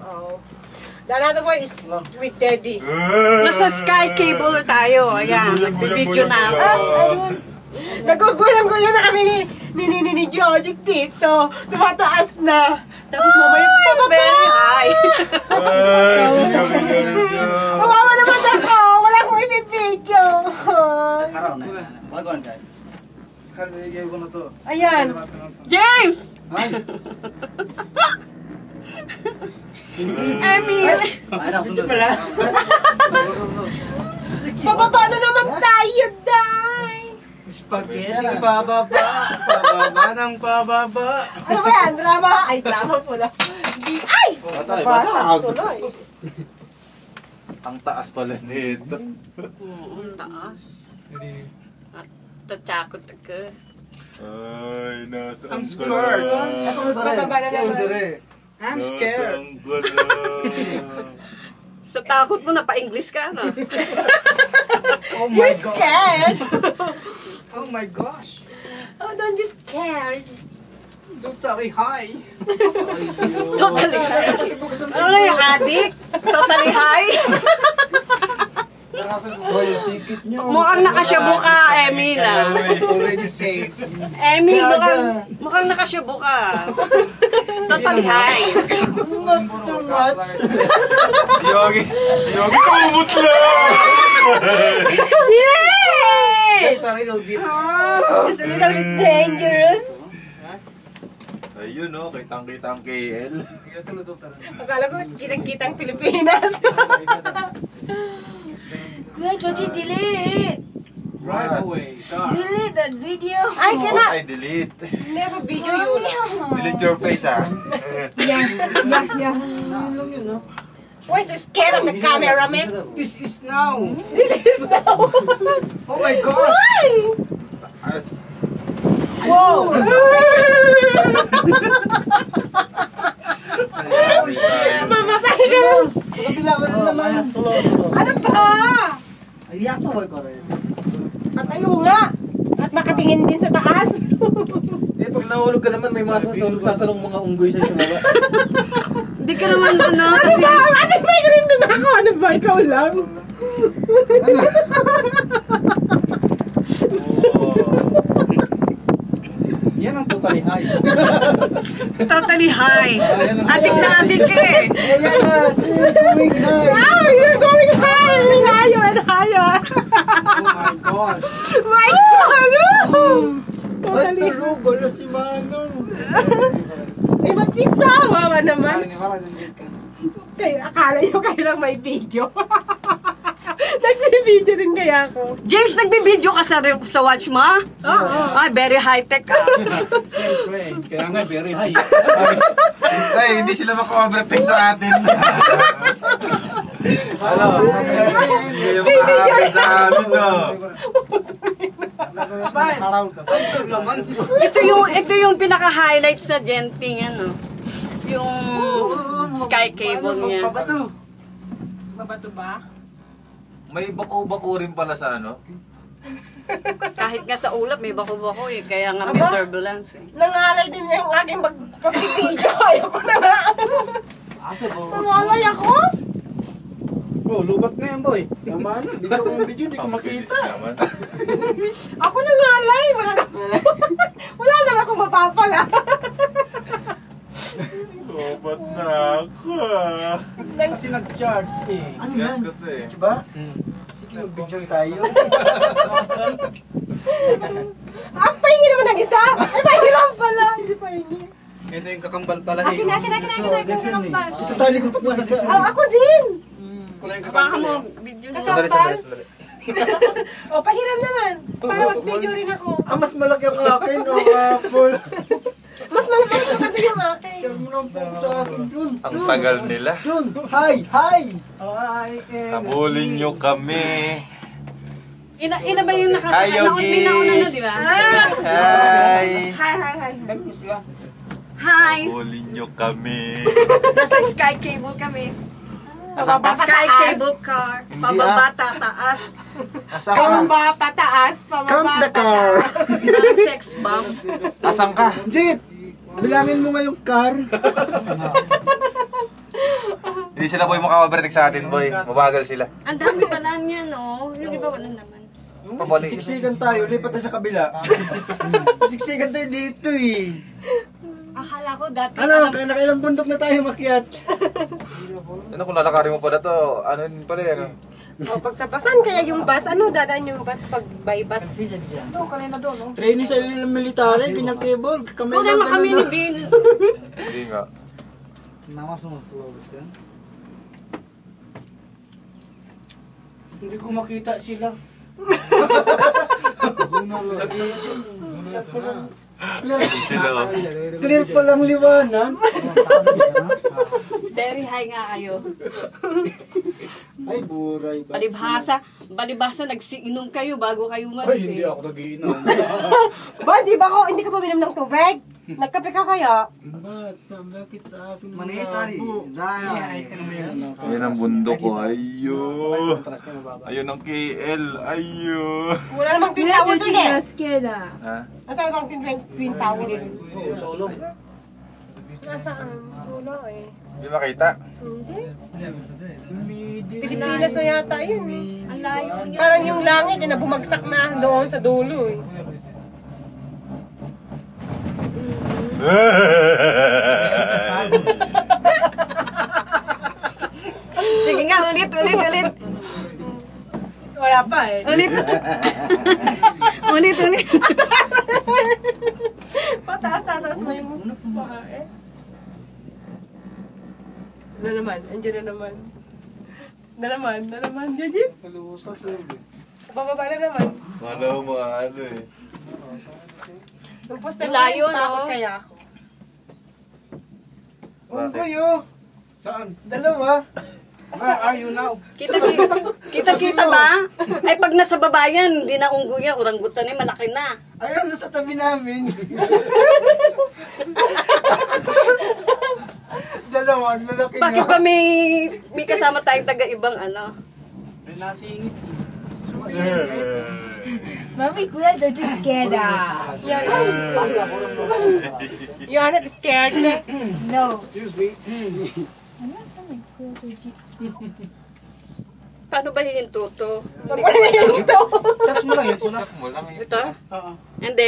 Oh. The another one is with Daddy. Nasa Sky Cable na tayo. Ayan, nagbibideo na ako. Nagkukulang-kulang na kami ni Georgie dito. Tumataas na. Tapos mamaya pababa. Very high. Mawawa naman ako. Wala akong ibibideo. Karaw na. Bagon ka. Ayan. James! Emil! Pababa na naman tayo, Day! Spaghetti, pababa. Pababa ng pababa. Ano ba yan? Drama? Ay, drama pula. Ay! Nabasag tuloy. Ang taas pala nito. Ang taas. Tatakot ka. Ay, nasaan ka scared. na? Pababa na naman. I'm scared. Nasaan ka na? Sa takot mo, napa-English ka na. Oh my You're God. scared? Oh my gosh. Oh, don't be scared. Totally high. Totally high. Ano na yung addict? Totally high? Mukhang nakasyabo ka, Emil. Already safe. Emil, mukhang nakasyabo ka. Totally high. Not too much. Si Yogi kumut lang! Yes! Just a little bit. It's a little bit dangerous. Ayun o, kitang-kita ang KL. Akala ko, kitang-kitang Pilipinas. Kuya Georgie, delete! Drive away. Car. Delete that video! I cannot. Ay, delete. Never video you. Delete your face, ha? Yeah. Why so scared of the camera, man? This is now. This is now. Oh my gosh. Why? As, Whoa! Mamatay ka lang. Sa kabila ka naman. Ano ba? Ay, yato ko rin. Matayo nga. At makatingin din sa taas. Eh, pag nahulog ka naman, may mga sasalong mga unggoy sa baba. Hindi ka naman ano. Ano ba? Ano ba? Ganun din ako. Ano ba? Ikaw lang. Yan ang totally high. Totally high. Adik na adik ka eh. Ayan na, going high. Wow, you're going higher and higher and higher. Oh my gosh. My God! Ay, Totally. tarugo na si Manong. Eh, magkisama ka naman. Kayo, akala nyo kayo lang may video. Nag-video rin kaya ako. James, nagbibideo ka sa watch mo? Oo. Ay, very high-tech ka. Siyempre. Kaya nga, very high. ay, hindi sila maka-overtake sa atin. Ano? Hindi yung makakapit sa amin, no? Smile. Ito yung pinaka-highlight sa Genting, ano. Yung sky cable niya. Pabato. Mabato ba? May bako-bako rin pala sa ano? Kahit nga sa ulap, may bako-bako eh. Kaya nga may Aba? turbulence eh. Nangalay din yung aking pag-video. Ayoko na nga. Nangalay ako? Oh, lubat na yan, boy. Tama na. Hindi ko video, hindi ko makita. naman. Ako nangalay. Wala na ako mapapala. Ba't na ako? Kasi nag-charge eh. Ano Yes, yan? ko to eh. Video ba? Sige, mag-video tayo. Ang pahingi naman ng isa. Ay, pahingi lang pala. Hindi pahingi. Ito yung kakambal pala eh. Akin. Isasali ko pa muna sa... Ako din. Wala yung Baka kakambal mo, eh. video na. Kakambal. O, pahiram naman. Para mag-video rin ako. Ah, mas malaki ang akin, o Apple. Mas malaki ka din yung akin. Share mo naman po sa akin, Jun. Ang tagal nila. Jun, hi! Hi! Habulin nyo kami. Ina ba yung Hi, Yogi. nauna na, di ba? Hi! Hi. Hi! Habulin nyo kami. Nasa sky cable kami. Pababa Sky pataas. cable car. Pababa, tataas. Pababa pataas. Pababa Count the car! Ang sex bomb. Asan ka? Jit! Bilangin mo nga yung car. Hindi sila boy maka-overtake sa atin boy. Mabagal sila. Ang dami pala niya, no? Yung iba wala naman. Siksikan tayo, lipat tayo sa kabila. Siksikan tayo dito eh. Akala ko dati... Ano, nakailang bundok na tayo makiat. Ano kung lalakarin mo pala to, ano din pala yan. O, pag sa basan, kaya yung bus, ano, dadaan yung bus pag by bus. Training sa military, ganyan cable. Kami Kung naman kami ni Bin. Hindi nga. Hindi ko makita sila. Sila oh. Clear pa lang liwanag. Very high nga kayo. Ay, buray ba? Balibhasa nagsiinom kayo bago kayo Ay, umalis hindi eh. ako nagiinom. Ba, di ba ko, hindi ka pa binom ng tubig? Nagkape ka kaya? Bakit sa akin? Manitari. Zaya. Ayun ang bundok ko, ayo. Ayun ang KL, ayo. Wala namang twin Kuya tower Joji, dun eh. you're scared ah. Ha? Nasaan bang twin tower? Solo. Nasaan? Wala eh. Hindi makita. Hindi. Pilipinas na yata yun eh. Ang layo niya. Parang yung langit na bumagsak na doon sa dulo eh. Sige nga, ulit. Wala pa eh. Ulit. Pataas mo yung paa eh. Na naman, andyan na naman. Jojit? Bababa na naman. Wala mo ano eh. Yung poster Layo, takot no? kaya ako. Ang kayo. Saan? Dalawa. Where are you now? Kita ba? Ay pag nasa babayan, hindi na unggo yan, oranggutan eh, malaki na. Ayun, nasa tabi namin. Dalawa, lalaki na. Bakit pa may kasama tayong taga-ibang ano? May nasingit. Mami, Kuya Joji scared ah. You're not scared eh. No. Excuse me. Ano sa may Kuya Joji? Paano ba hihinto to? Ano ba yun ito? Touch mo lang yun. Mo lang eh. Ito? Oo. Hindi.